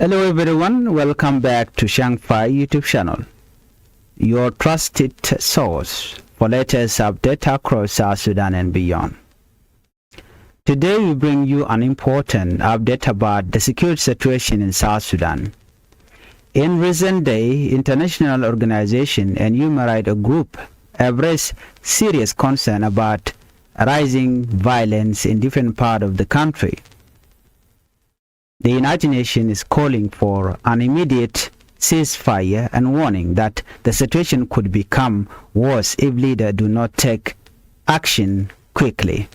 Hello everyone, welcome back to Changfied YouTube channel, your trusted source for latest updates across South Sudan and beyond. Today we bring you an important update about the security situation in South Sudan. In recent days, international organizations and human rights groups have raised serious concern about rising violence in different parts of the country. The United Nations is calling for an immediate ceasefire and warning that the situation could become worse if leaders do not take action quickly.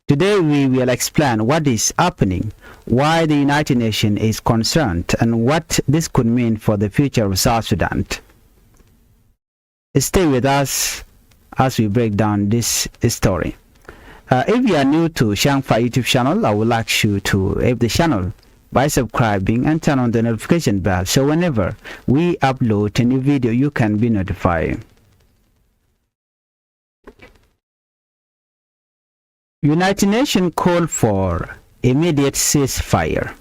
Today we will explain what is happening, why the United Nations is concerned, and what this could mean for the future of South Sudan. Stay with us as we break down this story. If you are new to Changfied YouTube channel, I would like you to help the channel by subscribing and turn on the notification bell so whenever we upload a new video you can be notified. United Nations called for immediate ceasefire.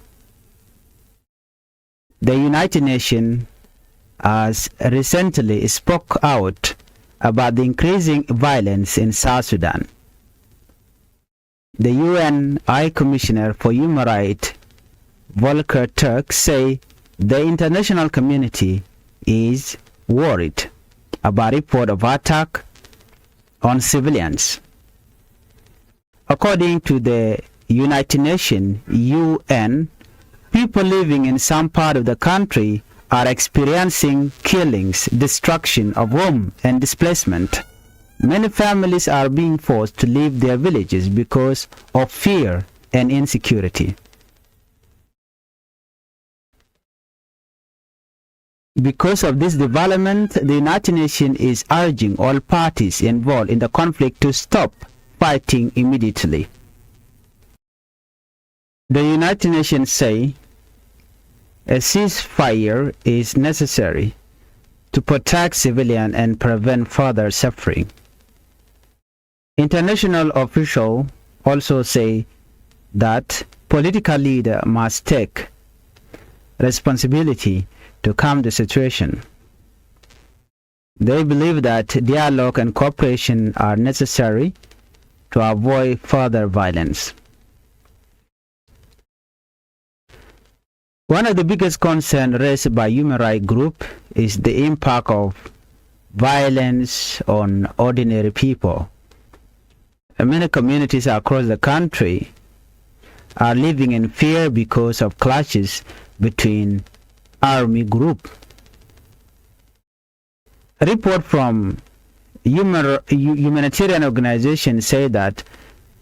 The United Nations has recently spoke out about the increasing violence in South Sudan. The UN High Commissioner for Human Rights, Volker Turk, say the international community is worried about report of attack on civilians. According to the United Nations, UN, people living in some part of the country are experiencing killings, destruction of home, and displacement. Many families are being forced to leave their villages because of fear and insecurity. Because of this development, the United Nations is urging all parties involved in the conflict to stop fighting immediately. The United Nations say a ceasefire is necessary to protect civilians and prevent further suffering. International officials also say that political leaders must take responsibility to calm the situation. They believe that dialogue and cooperation are necessary to avoid further violence. One of the biggest concerns raised by human rights groups is the impact of violence on ordinary people. Many communities across the country are living in fear because of clashes between army groups. A report from humanitarian organizations say that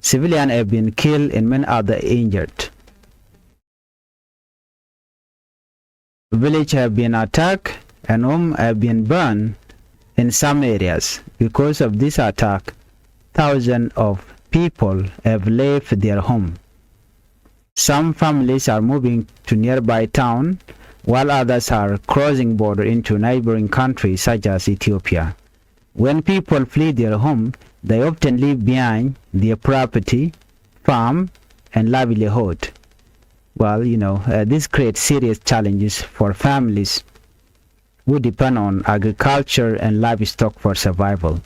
civilians have been killed and many others injured. Villages have been attacked and homes have been burned in some areas. Because of this attack, thousands of people have left their home. Some families are moving to nearby towns, while others are crossing border into neighboring countries such as Ethiopia. When people flee their home, they often leave behind their property, farm, and livelihood. Well, this creates serious challenges for families who depend on agriculture and livestock for survival.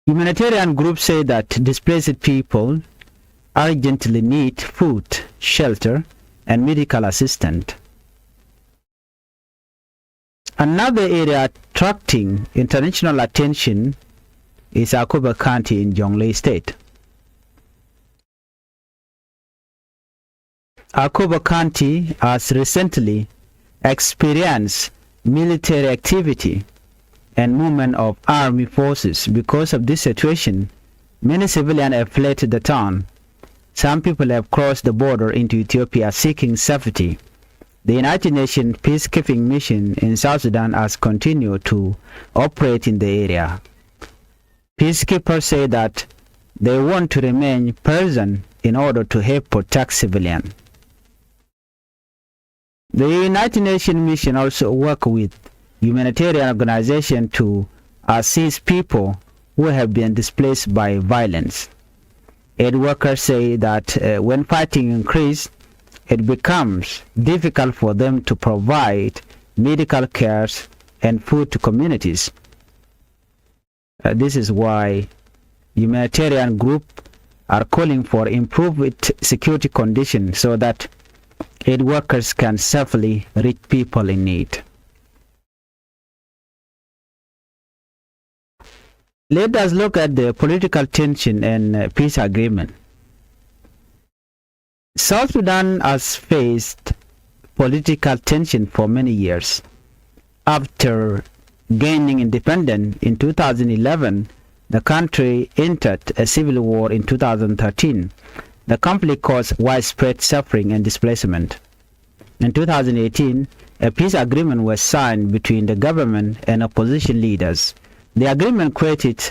Humanitarian groups say that displaced people urgently need food, shelter, and medical assistance. Another area attracting international attention is Akuba County in Jonglei State. Akuba County has recently experienced military activity and movement of army forces. Because of this situation, many civilians have fled the town. Some people have crossed the border into Ethiopia seeking safety. The United Nations peacekeeping mission in South Sudan has continued to operate in the area. Peacekeepers say that they want to remain present in order to help protect civilians. The United Nations mission also works with humanitarian organizations to assist people who have been displaced by violence. Aid workers say that when fighting increases, it becomes difficult for them to provide medical care and food to communities. This is why humanitarian groups are calling for improved security conditions so that aid workers can safely reach people in need. Let us look at the political tension and peace agreement. South Sudan has faced political tension for many years. After gaining independence in 2011, the country entered a civil war in 2013. The conflict caused widespread suffering and displacement. In 2018, a peace agreement was signed between the government and opposition leaders. The agreement created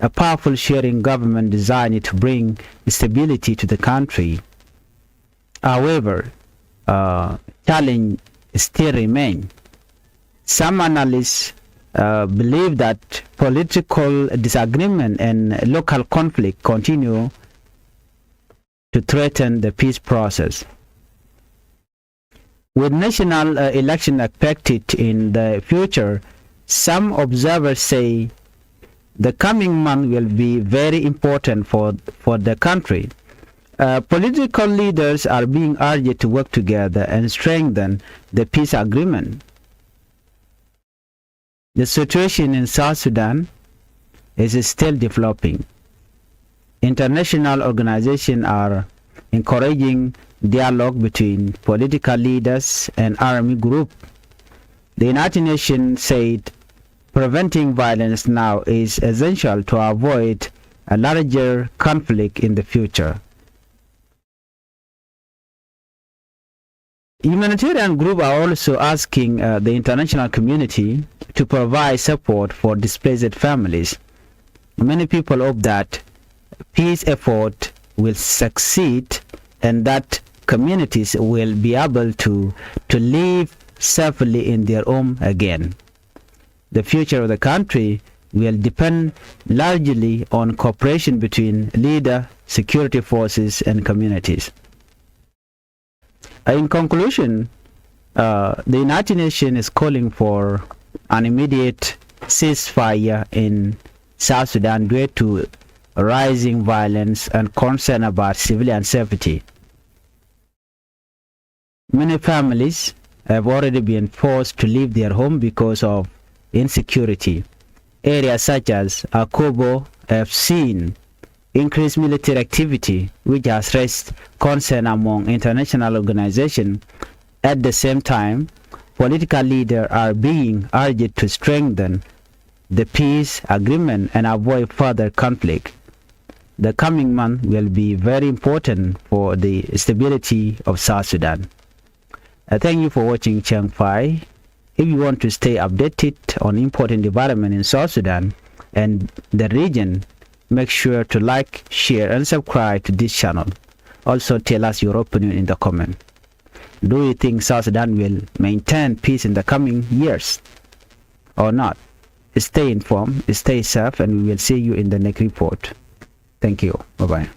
a powerful sharing government designed to bring stability to the country. However, challenges still remain. Some analysts believe that political disagreement and local conflict continue to threaten the peace process. With national election expected in the future, some observers say the coming month will be very important for the country. Political leaders are being urged to work together and strengthen the peace agreement. The situation in South Sudan is still developing. International organizations are encouraging dialogue between political leaders and army groups. The United Nations said preventing violence now is essential to avoid a larger conflict in the future. Humanitarian groups are also asking the international community to provide support for displaced families. Many people hope that peace effort will succeed and that communities will be able to live safely in their home again. The future of the country will depend largely on cooperation between leaders, security forces, and communities. In conclusion, the United Nations is calling for an immediate ceasefire in South Sudan due to rising violence and concern about civilian safety. Many families have already been forced to leave their home because of insecurity. Areas such as Akobo have seen increased military activity, which has raised concern among international organizations. At the same time, political leaders are being urged to strengthen the peace agreement and avoid further conflict. The coming month will be very important for the stability of South Sudan. Thank you for watching Changfied. If you want to stay updated on important development in South Sudan and the region, make sure to like, share, and subscribe to this channel. Also, tell us your opinion in the comment. Do you think South Sudan will maintain peace in the coming years or not? Stay informed, stay safe, and we will see you in the next report. Thank you. Bye-bye.